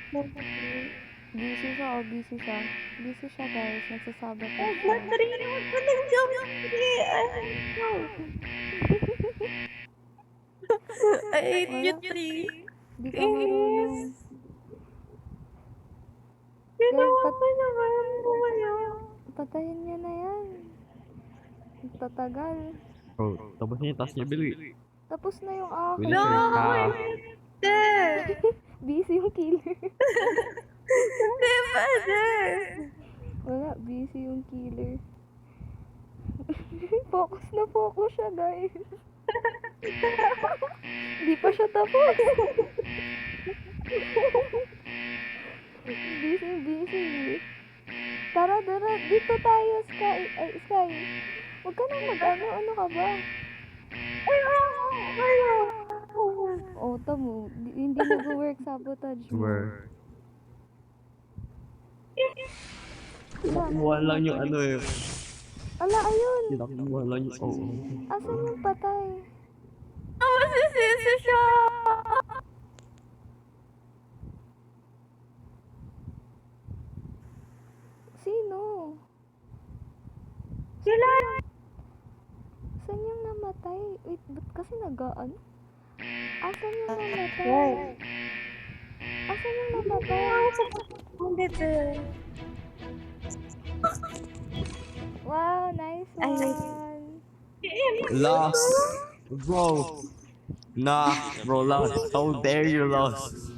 Busy siya o busy siya? Busy siya guys, nagsasabotage siya. Battery, huwag ka ng jump. I hate you, Tree. Di ka marunong. Ginawa ko naman po kayo. Patayin niya na yan. Tatagal. Oh, tapos niya yung task niya, Billy. Tapos na yung akin. Willy Shrek. Busy yung killer. Hindi pwede. Wala, busy yung killer. Focus na focus siya guys. Hindi pa siya tapos. Busy. Tara, dito tayo, Sky. Ay, Sky. Huwag ka nang mag-ano, ano ka ba? Oh, tamo, hindi nag-work sabotage mo. Swear. Nakuha lang yung ano eh. Ala, ayun. Nakuha lang yung oo. Asan yung patay? Masisisi siya. Sino? Sila. Saan yung namatay? Wait, ba't kasi nagaan? Asan yung namatay? Asan yung namatay? Dito. Wow, nice one. Lost. Bro. Nah, bro, lost. How dare you lost?